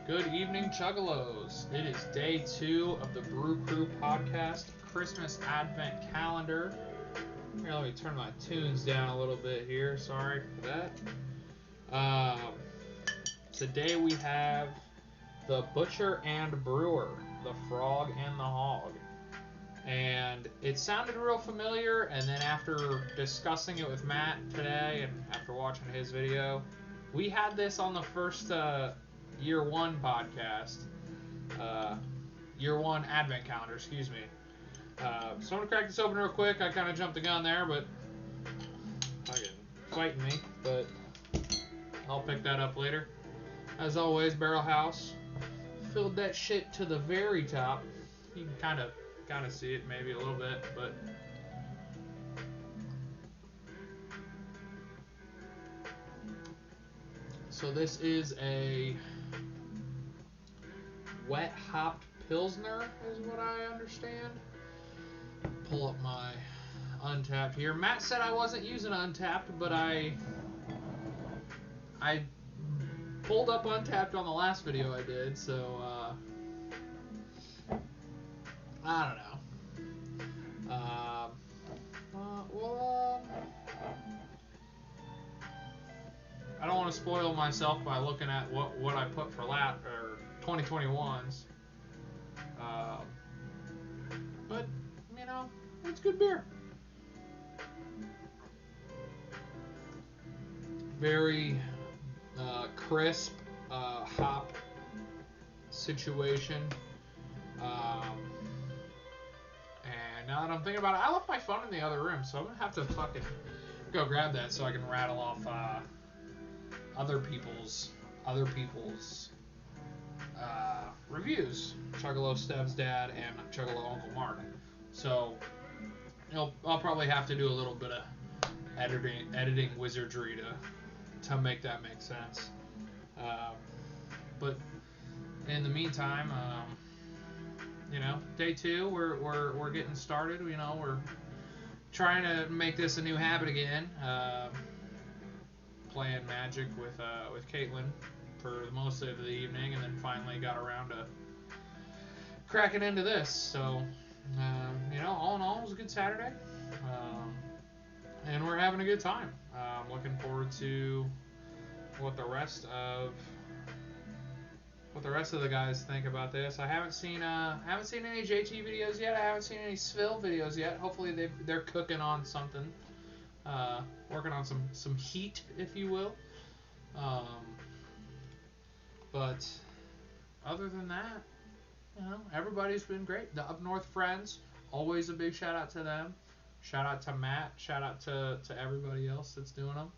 Good evening, Chuggalos. It is day 2 of the Brew Crew podcast Christmas Advent calendar. Here, let me turn my tunes down a little bit here. Sorry for that. Today we have the Butcher and Brewer, the Frog and the Hog. And it sounded real familiar, and then after discussing it with Matt today and after watching his video, we had this on the first year 1 podcast. Year 1 Advent calendar, excuse me. So I'm going to crack this open real quick. I kind of jumped the gun there, but fucking fighting me. But I'll pick that up later. As always, Barrel House. Filled that shit to the very top. You can kind of see it maybe a little bit, but so this is a wet hopped Pilsner is what I understand. Pull up my Untapped here. Matt said I wasn't using Untapped, but I pulled up Untapped on the last video I did, so I don't know. I don't want to spoil myself by looking at what I put for 2021s. But, you know, it's good beer. Very crisp hop situation. And now that I'm thinking about it, I left my phone in the other room, so I'm going to have to fucking go grab that so I can rattle off other people's reviews. Chuggalo Stev's dad and Chuggalo Uncle Mark. So I'll probably have to do a little bit of editing wizardry to make that make sense. But in the meantime, day 2, we're getting started. We're trying to make this a new habit again. Playing Magic with Caitlin for most of the evening, and then finally got around to cracking into this. So, all in all, it was a good Saturday, and we're having a good time. I'm looking forward to what the rest of the guys think about this. I haven't seen any JT videos yet. I haven't seen any Svil videos yet. Hopefully they're cooking on something. Working on some heat, if you will. But other than that, everybody's been great. The Up North friends, always a big shout out to them. Shout out to Matt. Shout out to everybody else that's doing them.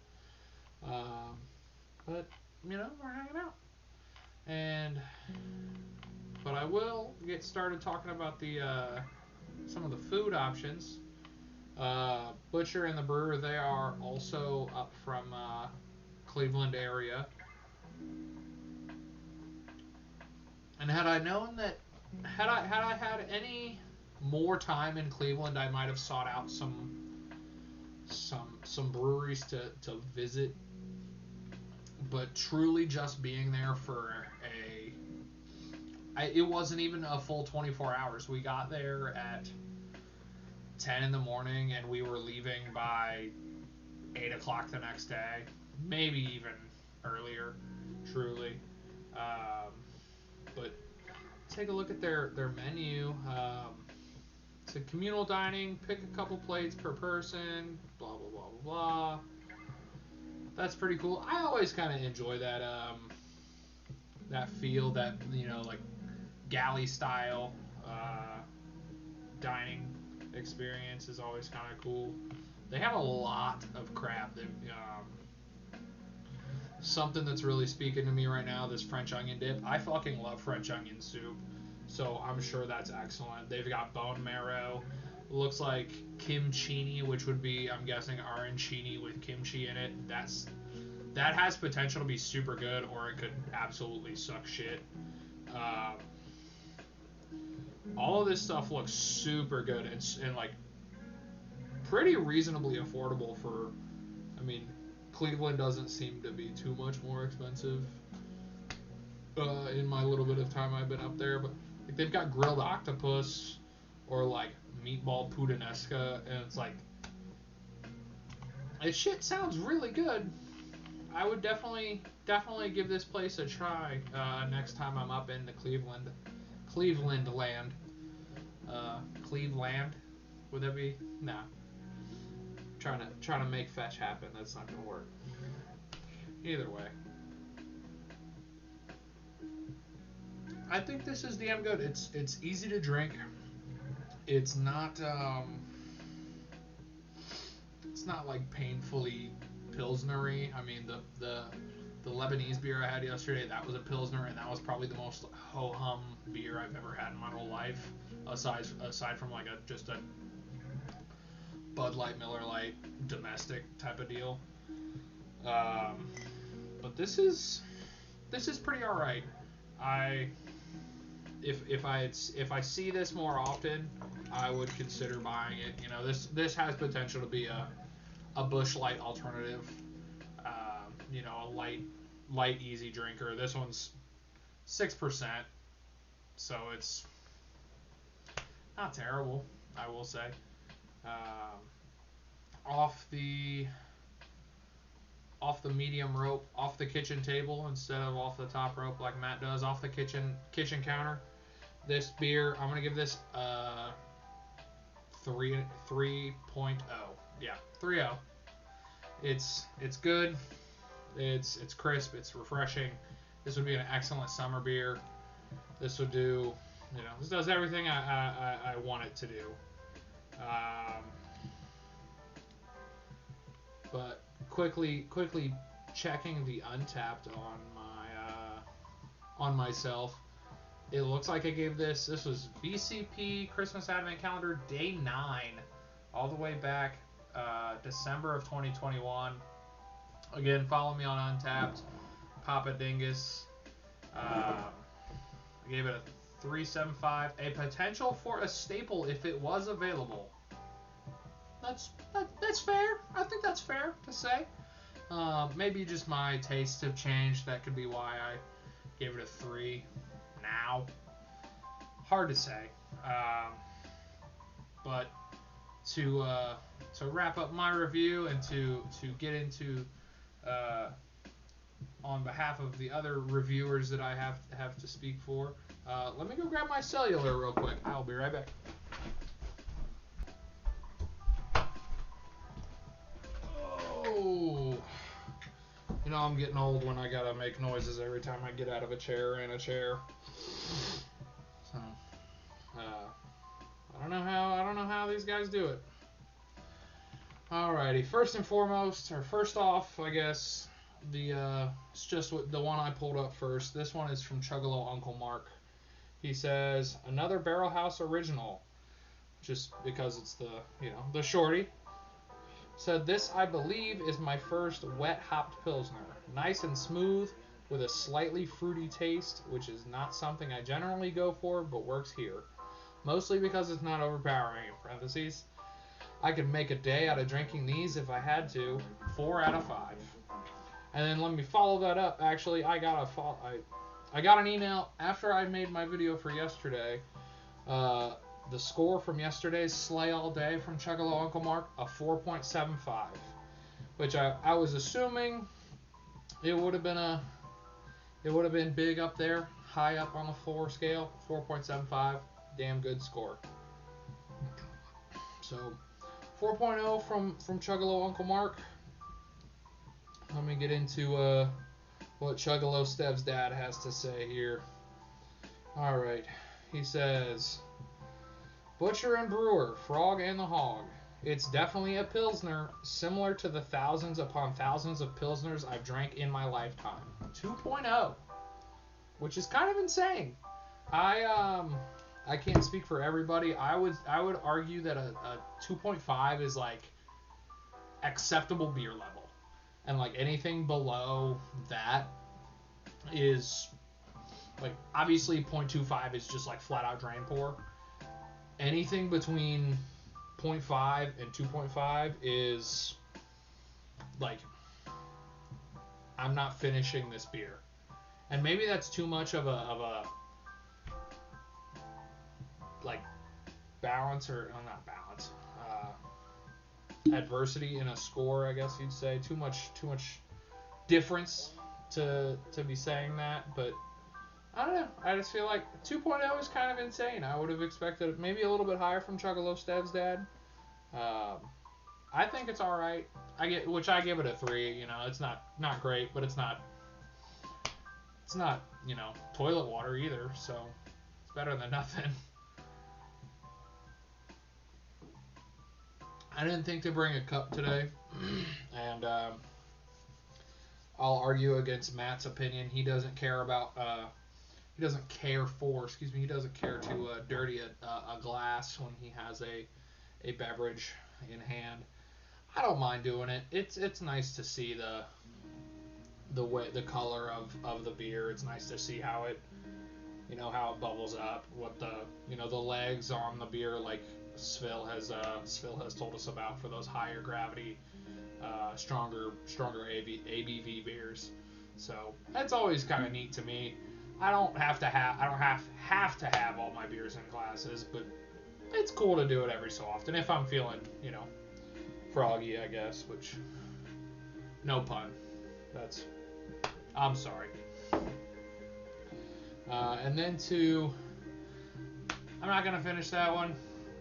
But we're hanging out. But I will get started talking about some of the food options. Butcher and the Brewer, they are also up from Cleveland area. And had I known that, had I had any more time in Cleveland, I might have sought out some breweries to visit. But truly, just being there for it wasn't even a full 24 hours. We got there at 10 in the morning, and we were leaving by 8 o'clock the next day, maybe even earlier, truly. But take a look at their menu. It's a communal dining, pick a couple plates per person, blah, blah, blah, blah, blah. That's pretty cool. I always kind of enjoy that feel, that, like galley style dining experience is always kind of cool. They have a lot of crap. Something that's really speaking to me right now, this French onion dip. I fucking love French onion soup, so I'm sure that's excellent. They've got bone marrow. Looks like kimchi, which would be, I'm guessing, arancini with kimchi in it. That has potential to be super good, or it could absolutely suck shit. All of this stuff looks super good and like pretty reasonably affordable for. I mean, Cleveland doesn't seem to be too much more expensive in my little bit of time I've been up there. But like, they've got grilled octopus or like meatball puttanesca, and it's like, this shit sounds really good. I would definitely give this place a try next time I'm up in the Cleveland land. Cleveland, would that be? Nah. Trying to make fetch happen. That's not gonna work. Either way, I think this is damn good. It's easy to drink. It's not like painfully pilsnery. I mean, the Lebanese beer I had yesterday, that was a pilsner, and that was probably the most ho hum beer I've ever had in my whole life, aside from like just a Bud Light, Miller Light, domestic type of deal. But this is pretty all right. If I see this more often, I would consider buying it. You know, this has potential to be a Busch Light alternative. You know, a light easy drinker. This one's 6%, so it's not terrible, I will say. Off the medium rope, off the kitchen table instead of off the top rope like Matt does, off the kitchen counter. This beer, I'm gonna give this 3.0. Yeah, 3.0. It's good. It's crisp. It's refreshing. This would be an excellent summer beer. This would do, you know, this does everything I want it to do. But quickly checking the Untapped on myself, it looks like I gave this was BCP Christmas Advent Calendar Day 9, all the way back December of 2021. Again, follow me on Untapped, Papa Dingus. I gave it a 3.75, a potential for a staple if it was available. That's fair. I think that's fair to say. Maybe just my tastes have changed. That could be why I gave it a 3 now. Hard to say. But to wrap up my review and to get into on behalf of the other reviewers that I have to speak for, let me go grab my cellular real quick. I'll be right back. Oh, you know, I'm getting old when I gotta make noises every time I get out of a chair or in a chair. So, I don't know how these guys do it. Alrighty, first off, I guess it's just the one I pulled up first. This one is from Chuggalo Uncle Mark. He says, another Barrel House original, just because it's the shorty. Said, this, I believe, is my first wet hopped Pilsner. Nice and smooth, with a slightly fruity taste, which is not something I generally go for, but works here. Mostly because it's not overpowering, in parentheses. I could make a day out of drinking these if I had to. 4 out of 5. And then let me follow that up. Actually, I got an email after I made my video for yesterday. The score from yesterday's Slay All Day from Chuggalo Uncle Mark, a 4.75, which I was assuming it would have been big up there, high up on the 4 scale. 4.75, damn good score. So 4.0 from Chuggalo Uncle Mark. Let me get into what Chuggalo STEV's dad has to say here. All right, he says, Butcher and Brewer, Frog and the Hog. It's definitely a Pilsner, similar to the thousands upon thousands of Pilsners I've drank in my lifetime. 2.0, which is kind of insane. I can't speak for everybody. I would argue that a 2.5 is like acceptable beer level, and like anything below that is like, obviously 0.25 is just like flat out drain pour. Anything between 0.5 and 2.5 is like, I'm not finishing this beer. And maybe that's too much of a like balance or not balance, adversity in a score, I guess you'd say. Too much difference to be saying that, but I don't know. I just feel like 2.0 is kind of insane. I would have expected maybe a little bit higher from Chuggalo Stev's dad. I think it's all right. I give it a 3. You know, it's not great, but it's not toilet water either. So it's better than nothing. I didn't think to bring a cup today, and I'll argue against Matt's opinion. He doesn't care to dirty a glass when he has a beverage in hand. I don't mind doing it. It's nice to see the color of the beer. It's nice to see how it bubbles up. What the legs on the beer, like Svil has told us about, for those higher gravity, stronger ABV beers. So that's always kind of neat to me. I don't have to have all my beers in glasses, but it's cool to do it every so often if I'm feeling, froggy, I guess, which, no pun. I'm sorry. And then I'm not going to finish that one.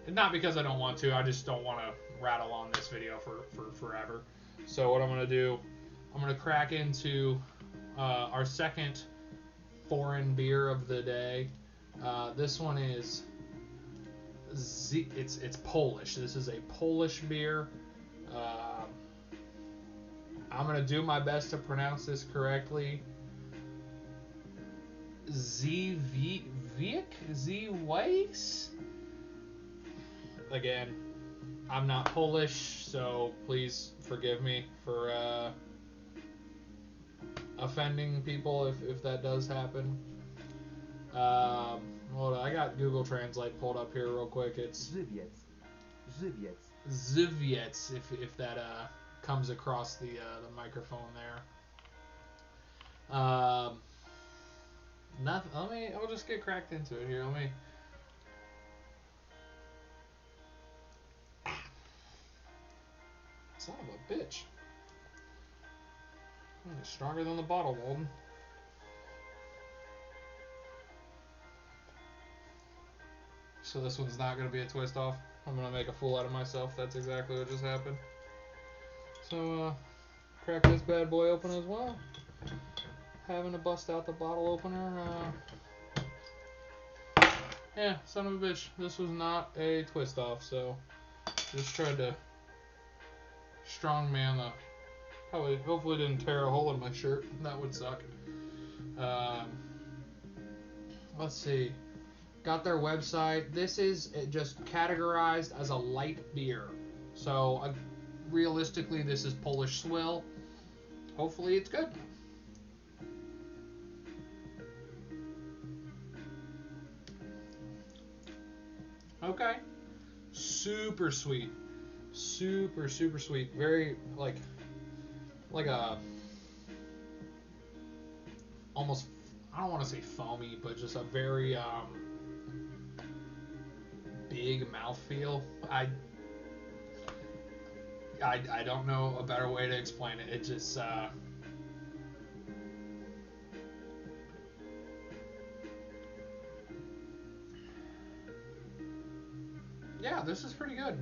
Not because I don't want to, I just don't want to rattle on this video for forever. So what I'm going to do, I'm going to crack into our second foreign beer of the day. This one is it's Polish. This is a Polish beer. I'm gonna do my best to pronounce this correctly. Zwiek. Again, I'm not Polish, so please forgive me for offending people if that does happen. Hold on, I got Google Translate pulled up here real quick. It's Żywiec, if that comes across the microphone there. I'll just get cracked into it here. Son of a bitch. It's stronger than the bottle, Walden. So this one's not going to be a twist off. I'm going to make a fool out of myself. That's exactly what just happened. So, crack this bad boy open as well. Having to bust out the bottle opener. Yeah, son of a bitch. This was not a twist off, so just tried to strongman the... Hopefully didn't tear a hole in my shirt. That would suck. Let's see. Got their website. This is just categorized as a light beer. So, realistically, this is Polish swill. Hopefully it's good. Okay. Super sweet. Super, super sweet. Very, like a... almost... I don't want to say foamy, but just a very, big mouthfeel. I don't know a better way to explain it. It just yeah, this is pretty good.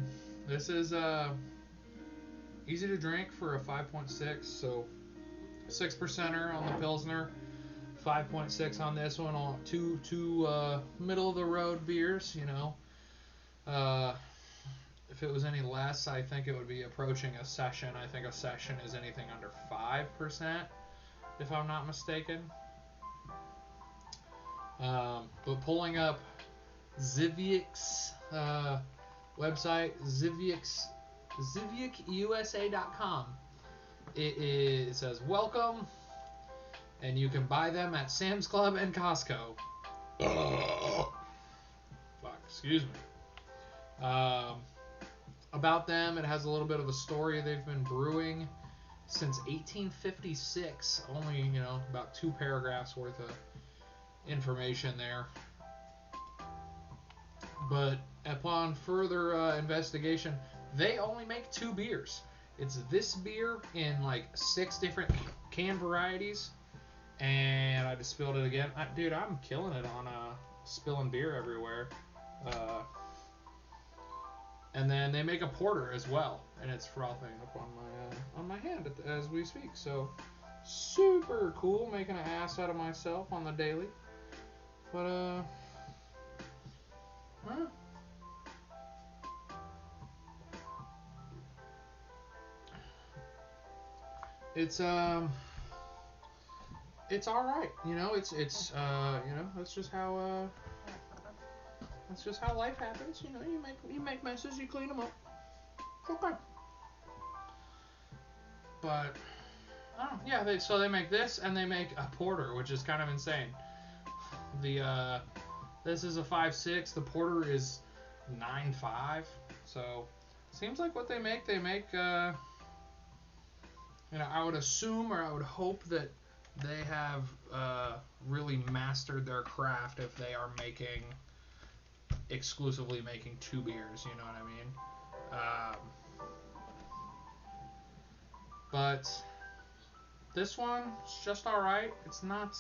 This is easy to drink for a 5.6, so 6%er on the Pilsner, 5.6 on this one. On two middle of the road beers, if it was any less, I think it would be approaching a session. I think a session is anything under 5%, if I'm not mistaken. But pulling up Żywiec's website, ZywiekUSA.com, it says welcome, and you can buy them at Sam's Club and Costco. Fuck, excuse me. About them, it has a little bit of a story. They've been brewing since 1856. Only, about 2 paragraphs worth of information there. But upon further investigation, they only make 2 beers. It's this beer in like 6 different can varieties. And I just spilled it again. Dude, I'm killing it on spilling beer everywhere. And then they make a porter as well, and it's frothing up on my hand as we speak. So super cool, making an ass out of myself on the daily. But it's all right. That's just how life happens. You make messes, you clean them up. It's okay. But yeah, so they make this and they make a porter, which is kind of insane. This is a 5.6. The porter is 9.5. So seems like what they make. I would assume or I would hope that they have really mastered their craft if they are exclusively making 2 beers. You know what I mean? But this one's just all right. It's not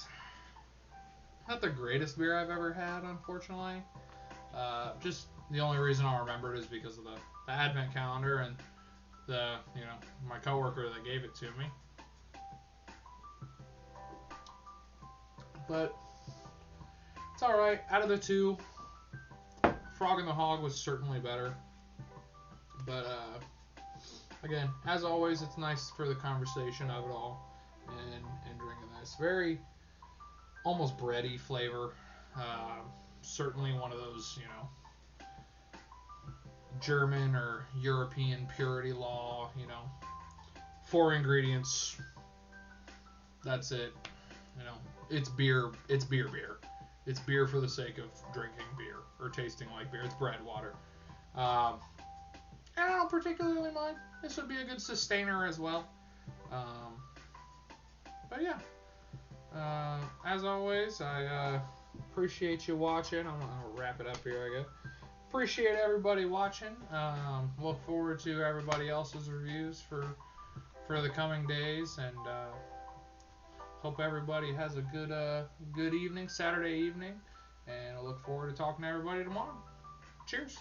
the greatest beer I've ever had, unfortunately. Just the only reason I'll remember it is because of the advent calendar and my coworker that gave it to me. But it's all right. Out of the 2, Frog and the Hog was certainly better. But again, as always, it's nice for the conversation of it all and drinking this. Very almost bready flavor. Certainly one of those, German or European purity law, 4 ingredients. That's it. It's beer. It's beer. It's beer for the sake of drinking beer or tasting like beer. It's bread water. And I don't particularly mind. This would be a good sustainer as well. But yeah. As always, I appreciate you watching. I'm going to wrap it up here, I guess. Appreciate everybody watching. Look forward to everybody else's reviews for the coming days, and hope everybody has a good evening, Saturday evening, and I look forward to talking to everybody tomorrow. Cheers.